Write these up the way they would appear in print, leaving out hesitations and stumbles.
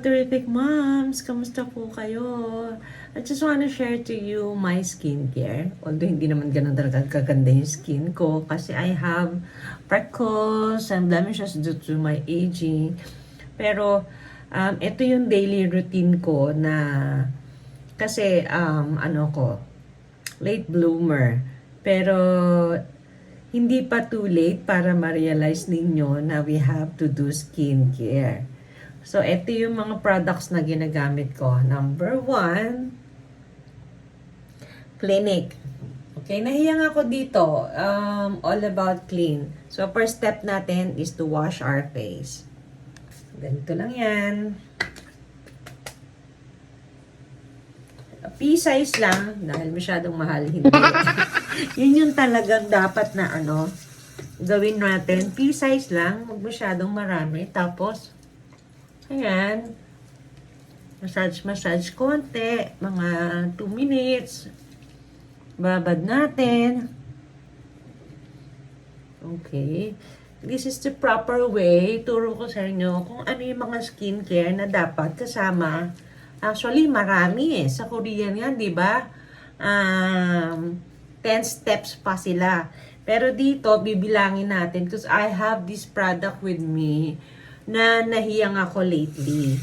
terrific moms! Kamusta po kayo? I just want to share to you my skincare. Although hindi naman ganun talaga kaganda yung skin ko kasi I have freckles and blemishes due to my aging. Pero ito yung daily routine ko na kasi late bloomer. Pero hindi pa too late para ma-realize ninyo na we have to do skincare. So, ito yung mga products na ginagamit ko. Number 1, Clinique. Okay, nahiyang ako dito. All about clean. So, first step natin is to wash our face. Ganito lang yan. P-size lang, dahil masyadong mahal. Hindi. Yun yung talagang dapat na gawin natin. P-size lang, huwag masyadong marami. Tapos, ayan, massage konti, mga 2 minutes. Babad natin. Okay. This is the proper way. Turo ko sa inyo kung ano yung mga skincare na dapat kasama. Actually, marami sa Korean yan, di ba? 10 steps pa sila. Pero dito, bibilangin natin because I have this product with me na nahiyang ako lately.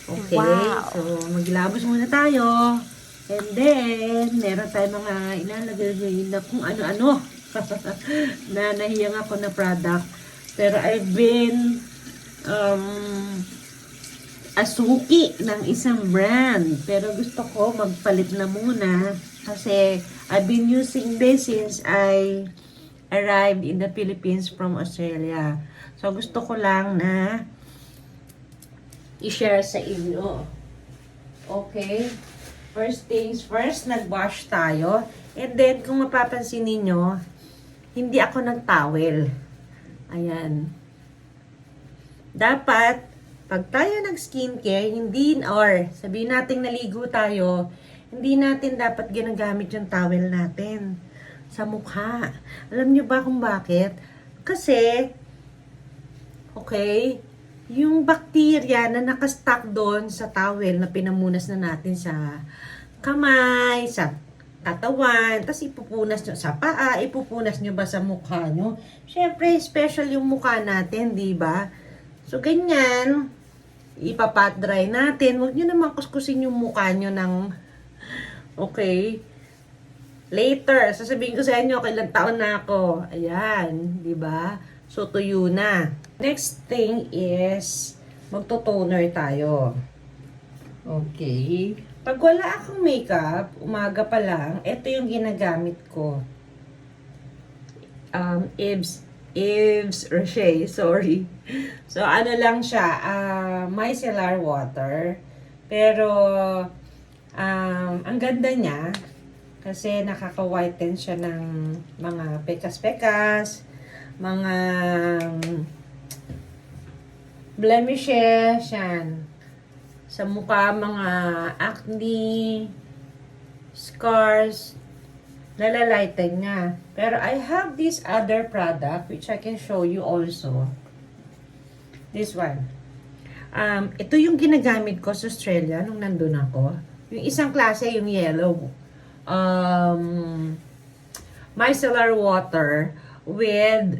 Okay? Wow. So, maglabos muna tayo. And then, meron tayong mga ilalagay na kung ano-ano na nahiyang ako na product. Pero I've been asuki ng isang brand. Pero gusto ko magpalit na muna kasi I've been using this since I arrived in the Philippines from Australia. So, gusto ko lang na i-share sa inyo. Okay? First things first, nag-wash tayo. And then, kung mapapansin ninyo, hindi ako nag-towel. Ayan. Dapat, pag tayo nag-skincare, sabihin natin naligo tayo, hindi natin dapat ginagamit yung towel natin sa mukha. Alam nyo ba kung bakit? Kasi, okay, yung bacteria na nakastock doon sa towel na pinamunas na natin sa kamay, sa katawan, tapos ipupunas nyo sa paa, ipupunas nyo ba sa mukha nyo? Siyempre, special yung mukha natin, di ba? So, ganyan, ipapat dry natin. Huwag nyo naman kuskusin yung mukha nyo ng, okay, later, sasabihin ko sa inyo, kailang taon na ako. Ayan, di ba? So, tuyo na. Next thing is, magto-toner tayo. Okay. Pag wala akong makeup, umaga pa lang, ito yung ginagamit ko. Yves Rocher, sorry. So, ano lang siya, micellar water. Pero, ang ganda niya, kasi nakaka-whiten siya ng mga pekas-pekas, mga blemishes, yan. Sa mukha, mga acne, scars, nalalighten niya. Pero I have this other product, which I can show you also. This one. Ito yung ginagamit ko sa Australia nung nandun ako. Yung isang klase, yung yellow. Micellar water with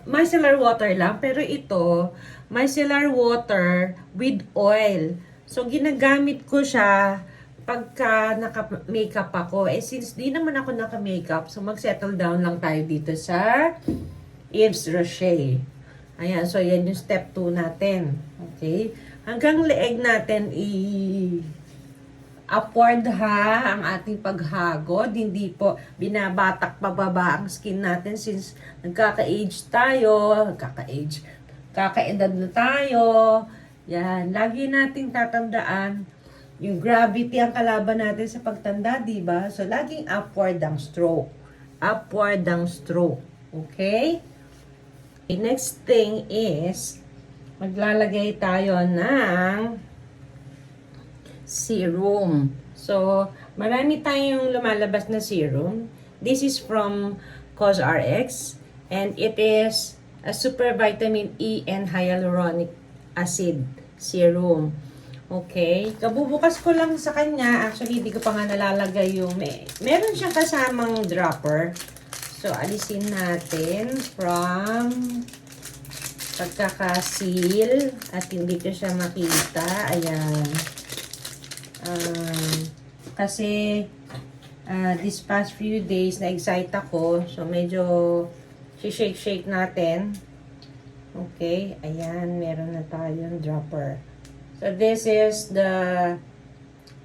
micellar water lang, pero ito micellar water with oil. So ginagamit ko siya pagka naka-makeup ako. Since di naman ako naka-makeup, so mag-settle down lang tayo dito sa Yves Rocher. Ayan, so yan yung step 2 natin. Okay? Hanggang leeg natin upward ang ating paghagod. Hindi po binabatak pababa ang skin natin since nagkaka-age tayo, kakaedad na tayo. Yan, lagi nating tatandaan yung gravity ang kalaban natin sa pagtanda, di ba? So, laging upward ang stroke. Upward ang stroke. Okay? The next thing is, maglalagay tayo ng serum. So, marami tayong lumalabas na serum. This is from COSRX and it is super vitamin E and hyaluronic acid serum. Okay, kabubukas ko lang sa kanya. Actually, hindi ko pa nga nalalagay yung meron siyang kasamang dropper. So, alisin natin from pagkakasil at hindi ko siya makita. Ayan. Kasi this past few days na-excite ako. So, medyo shake natin. Okay. Ayan. Meron na tayong dropper. So, this is the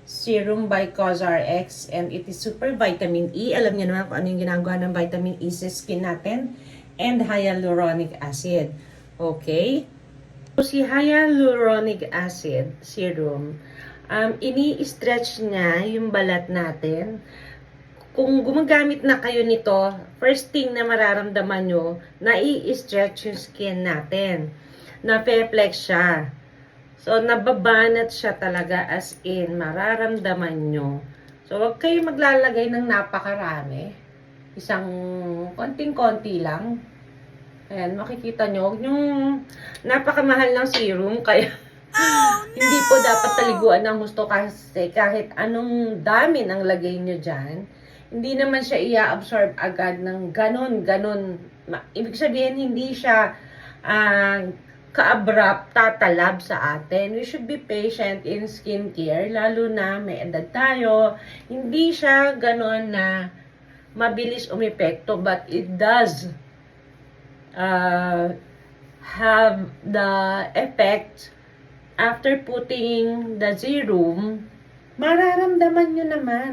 serum by COSRX and it is super vitamin E. Alam niyo naman kung ano yung ginagawa ng vitamin E sa skin natin. And hyaluronic acid. Okay. So, si hyaluronic acid serum, ini-stretch niya yung balat natin. Kung gumagamit na kayo nito, first thing na mararamdaman nyo, na i-stretch yung skin natin. Na-flex siya. So, nababanat siya talaga as in, mararamdaman nyo. So, wag kayo maglalagay ng napakarami. Isang konting-konti lang. Ayan, makikita nyo. Huwag nyong napakamahal ng serum, kaya hindi po dapat taliguan ng gusto kasi kahit anong dami ng lagay nyo dyan, hindi naman siya i-absorb agad ng ganon. Ibig sabihin, hindi siya ka-abrupt, tatalab sa atin. We should be patient in skincare, lalo na may edad tayo. Hindi siya ganon na mabilis umepekto, but it does have the effect after putting the serum. Mararamdaman nyo naman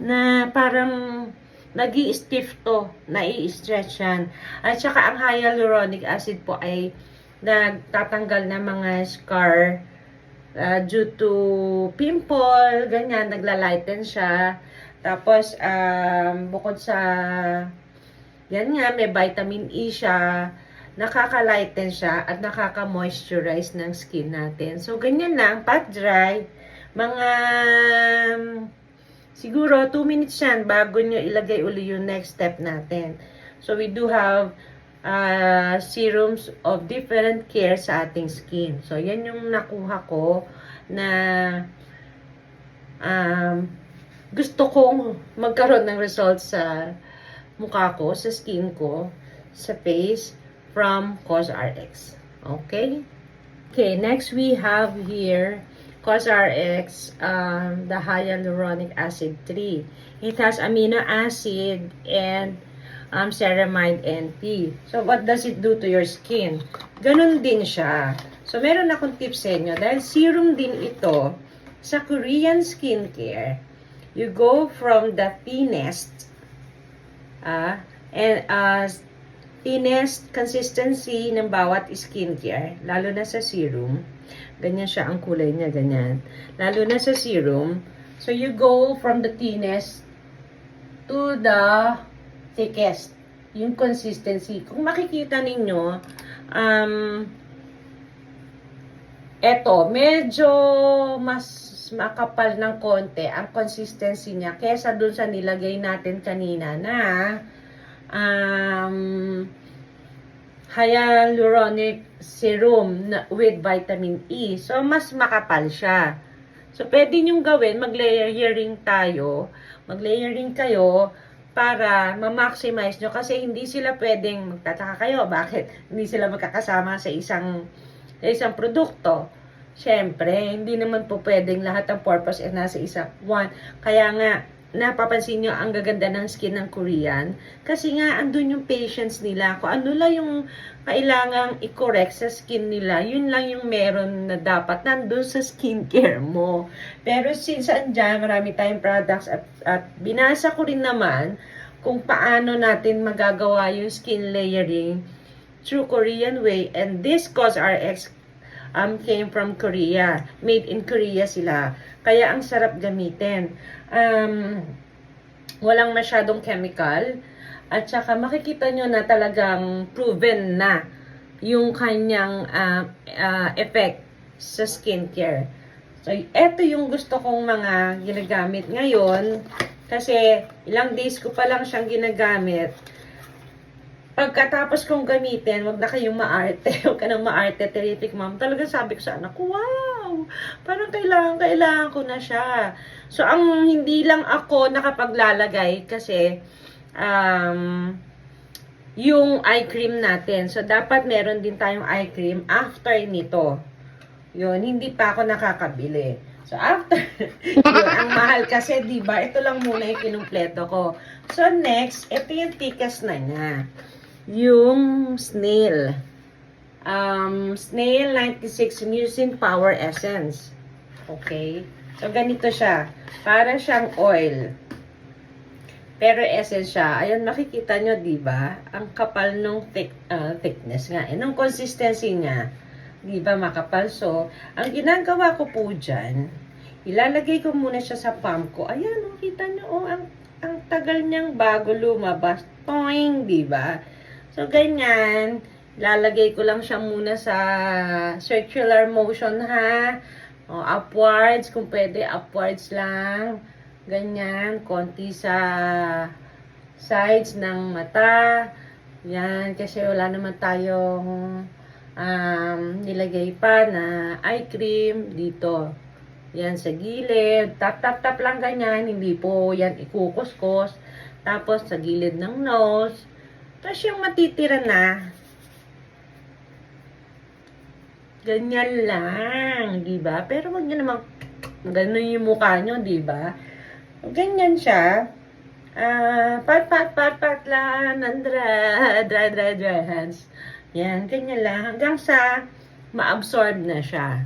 na parang nag-i-stiff to, nai-stretch yan. At saka ang hyaluronic acid po ay nagtatanggal ng mga scar due to pimple, ganyan, naglalighten siya. Tapos, bukod sa yan nga, may vitamin E siya, nakaka-lighten siya at nakaka-moisturize ng skin natin. So, ganyan lang, pat dry, mga siguro 2 minutes yan bago nyo ilagay uli yung next step natin. So, we do have serums of different care sa ating skin. So, yan yung nakuha ko na gusto kong magkaroon ng results sa mukha ko, sa skin ko, sa face, from COSRX. Okay? Okay, next we have here COSRX, the hyaluronic acid 3. It has amino acid and ceramide NP. So, what does it do to your skin? Ganun din siya. So, meron akong tips sa inyo. Dahil serum din ito, sa Korean skincare, you go from the thinnest, thinnest consistency ng bawat skincare, lalo na sa serum. Ganyan siya ang kulay niya, ganyan. Lalo na sa serum. So, you go from the thinnest to the thickest. Yung consistency. Kung makikita ninyo, eto, medyo mas makapal ng konti ang consistency niya kesa dun sa nilagay natin kanina na hyaluronic serum with vitamin E. So, mas makapal siya. So, pwede nyong gawin, mag-layering kayo para ma-maximize nyo kasi hindi sila pwedeng magtataka kayo. Bakit? Hindi sila magkakasama sa isang produkto. Siyempre, hindi naman po pwedeng lahat ng purpose ay nasa isang one. Kaya nga, napapansin nyo ang gaganda ng skin ng Korean kasi nga andun yung patience nila. Kung ano lang yung kailangang i-correct sa skin nila, yun lang yung meron na dapat nandun sa skincare mo. Pero since andyan, marami tayong products at binasa ko rin naman kung paano natin magagawa yung skin layering through Korean way. And this COSRX came from Korea. Made in Korea sila. Kaya ang sarap gamitin. Walang masyadong chemical. At saka makikita nyo na talagang proven na yung kanyang effect sa skincare. So, eto yung gusto kong mga ginagamit ngayon. Kasi ilang days ko pa lang siyang ginagamit. pagkatapos kong gamitin, wag na kayong maarte. Huwag ka nang maarte, terrific mom. Talagang sabi ko sa anak ko, wow! Parang kailangan ko na siya. So, ang hindi lang ako nakapaglalagay kasi, yung eye cream natin. So, dapat meron din tayong eye cream after nito. Yun, hindi pa ako nakakabili. So, after, yun, ang mahal kasi, diba? Ito lang muna yung kinumpleto ko. So, next, ito yung tikas na niya. Yung snail. Snail 96 Mucin Power Essence. Okay? So, ganito siya. Para siyang oil. Pero essence siya. Ayan, makikita nyo, diba? Ang kapal nung thickness nga. Nung consistency niya. Diba, makapal? So, ang ginagawa ko po dyan, ilalagay ko muna siya sa palm ko. Ayan, makita nyo, ang tagal niyang bago lumabas. Toing, diba? So, ganyan. Lalagay ko lang siya muna sa circular motion, ha? O, upwards, kung pwede, upwards lang. Ganyan, konti sa sides ng mata. Yan, kasi wala naman tayong nilagay pa na eye cream dito. Yan, sa gilid. Tap lang ganyan. Hindi po yan ikukuskus. Tapos, sa gilid ng nose. Tapos, yung matitira na, ganyan lang, diba? Pero wag nyo naman, ganun yung mukha nyo, diba? Ganyan siya. Pat lang, dry hands. Yan, ganyan lang. Hanggang sa ma-absorb na siya.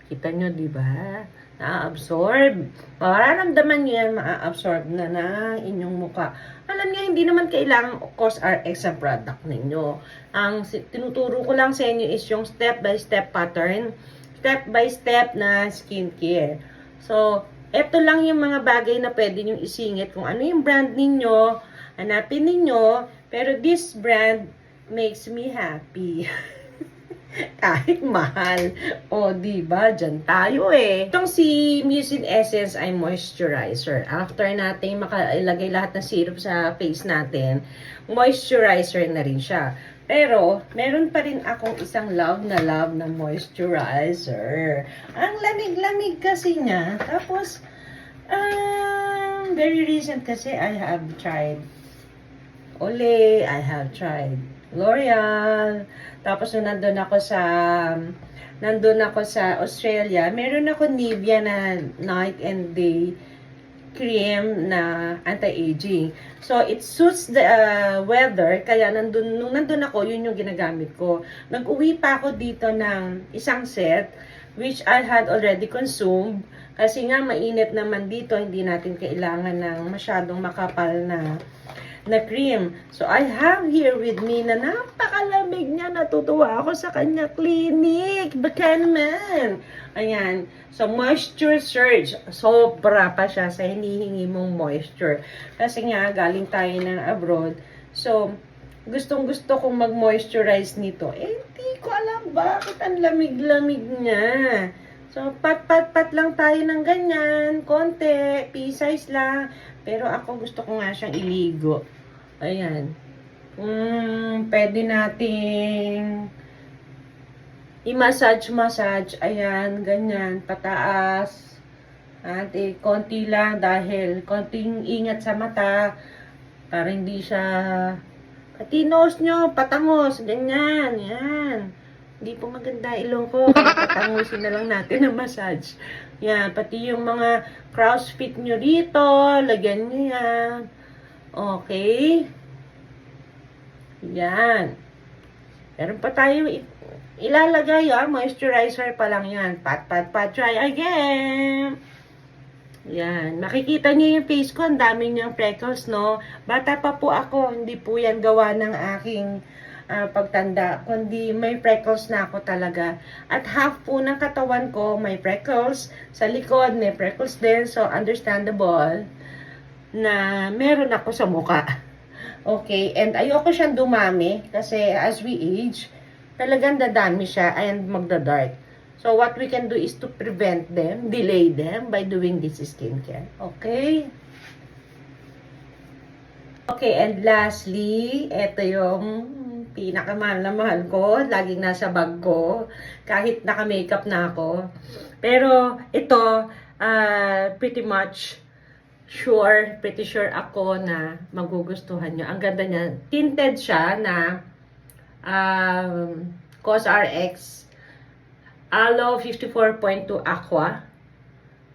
Kita nyo, di ba? Na-absorb. Mararamdaman niyo yan, ma-absorb na ng inyong mukha. Alam niyo, hindi naman kailangan cause RX ang product ninyo. Ang tinuturo ko lang sa inyo is yung step-by-step pattern. Step-by-step na skincare. So, eto lang yung mga bagay na pwede nyo isingit. Kung ano yung brand ninyo, hanapin ninyo. Pero this brand makes me happy. Kahit mahal. O, diba? Diyan tayo eh. Itong si Mucin Essence ay moisturizer. After natin makailagay lahat ng syrup sa face natin, moisturizer na rin siya. Pero, meron pa rin akong isang love na moisturizer. Ang lamig-lamig kasi niya. Tapos, very recent kasi I have tried Olay, I have tried L'Oreal. Tapos, nandun ako sa Australia, meron ako Nivea na night and day cream na anti-aging. So, it suits the weather. Kaya, nung nandun ako, yun yung ginagamit ko. Nag-uwi pa ako dito ng isang set, which I had already consumed. Kasi nga, mainit naman dito. Hindi natin kailangan ng masyadong makapal na cream. So, I have here with me na napakalamig niya. Natutuwa ako sa kanya clinic. Baka naman. Ayan. So, moisture surge. Sobra pa siya sa hinihingi mong moisture. Kasi nga, galing tayo ng abroad. So, gustong-gusto kong mag-moisturize nito. Eh, hindi ko alam bakit ang lamig-lamig niya. So, pat lang tayo ng ganyan. Konti. Pea-size lang. Pero ako gusto ko nga siyang iligo. Ayan. Pwede nating i-massage. Ayan, ganyan. Pataas. At konti lang dahil konting ingat sa mata. Para hindi siya pati nose nyo, patangos. Ganyan. Yan. Hindi po maganda ilong ko. Kaya patangusin na lang natin ng massage. Yan. Pati yung mga crow's feet nyo dito. Lagyan nyo yan. Okay. Yan. Meron pa tayo ilalagay, moisturizer pa lang yan. Pat. Try again. Yan. Makikita niyo yung face ko. Ang dami niyang freckles, no? Bata pa po ako. Hindi po yan gawa ng aking pagtanda. Kundi may freckles na ako talaga. At half po ng katawan ko may freckles. Sa likod may freckles din. So, understandable na meron ako sa mukha. Okay, and ayoko siyang dumami kasi as we age, talagang dadami siya and magda-dark. So, what we can do is to prevent them, delay them by doing this skincare. Okay? Okay, and lastly, ito yung pinakamahal na mahal ko. Laging nasa bag ko. Kahit naka-makeup na ako. Pero ito, pretty sure ako na magugustuhan nyo. Ang ganda niya. Tinted siya na COSRX Aloe 54.2 Aqua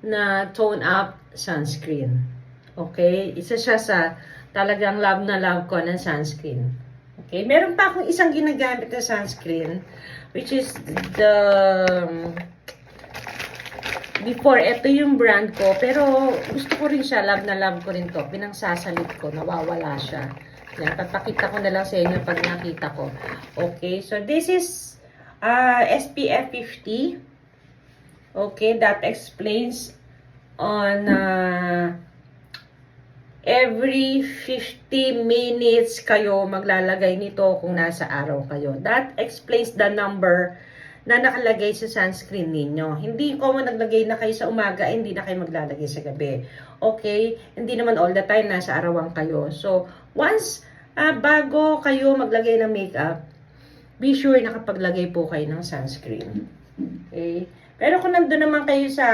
na tone up sunscreen. Okay? Isa siya sa talagang love na love ko ng sunscreen. Okay? Meron pa akong isang ginagamit na sunscreen which is the before, ito yung brand ko pero gusto ko rin siya, love na love ko rin to. Pinangsasalit ko, nawawala siya. Yan, papakita ko na lang sa inyo pag nakita ko. Okay? So this is SPF 50. Okay? That explains on every 50 minutes kayo maglalagay nito kung nasa araw kayo. That explains the number na nakalagay sa sunscreen ninyo. Hindi ko naglagay na kayo sa umaga, hindi na kayo maglalagay sa gabi. Okay? Hindi naman all the time nasa arawan kayo. So, once bago kayo maglagay ng makeup, be sure nakapaglagay po kayo ng sunscreen. Okay? Pero kung nandun naman kayo sa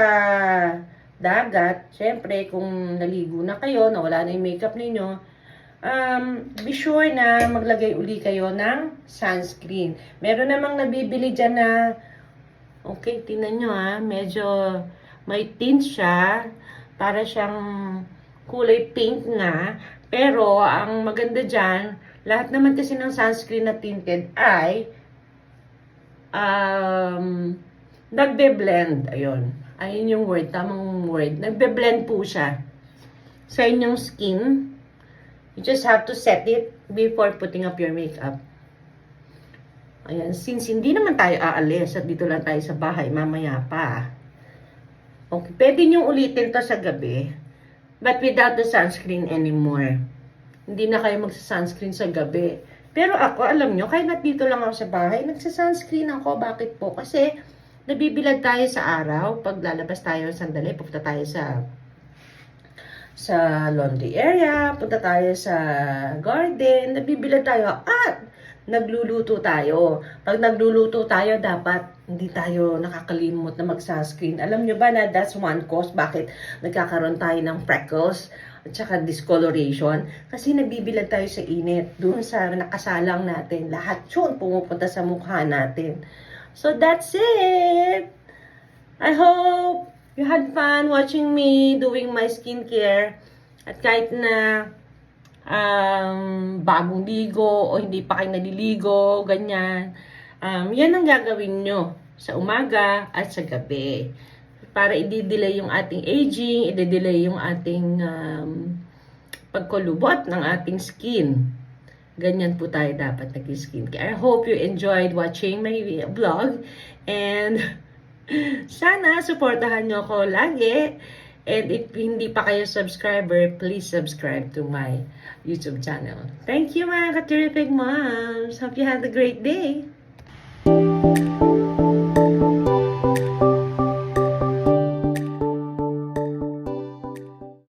dagat, syempre, kung naligo na kayo, nawala na yung makeup ninyo, be sure na maglagay uli kayo ng sunscreen. Meron namang nabibili dyan na, okay, tingnan nyo medyo may tint siya, para siyang kulay pink na, pero ang maganda dyan, lahat naman kasi ng sunscreen na tinted ay nagbe-blend. Ayun yung word, tamang word. Nagbe-blend po siya sa inyong skin. You just have to set it before putting up your makeup. Ayan, since hindi naman tayo aalis at dito lang tayo sa bahay, mamaya pa. Okay, pwede nyo ulitin to sa gabi, but without the sunscreen anymore. Hindi na kayo magsa-sunscreen sa gabi. Pero ako, alam nyo, kahit dito lang ako sa bahay, nagsa-sunscreen ako. Bakit po? Kasi nabibilad tayo sa araw. Pag lalabas tayo sandali, pupunta tayo sa laundry area, punta tayo sa garden, nabibilad tayo at nagluluto tayo. Pag nagluluto tayo, dapat hindi tayo nakakalimot na mag-sunscreen. Alam nyo ba na that's one cause bakit nagkakaroon tayo ng freckles at saka discoloration? Kasi nabibilad tayo sa init. Doon sa nakasalang natin, lahat yun pumupunta sa mukha natin. So that's it! I hope you had fun watching me doing my skincare. At kahit na bagong ligo o hindi pa kayo naliligo, ganyan, yan ang gagawin nyo sa umaga at sa gabi. Para i-delay yung ating aging, i-delay yung ating pagkulubot ng ating skin. Ganyan po tayo dapat nag-skincare. I hope you enjoyed watching my vlog. And sana supportahan nyo ako lagi. And if hindi pa kayo subscriber, please subscribe to my YouTube channel. Thank you mga ka-terrific moms. Hope you have a great day.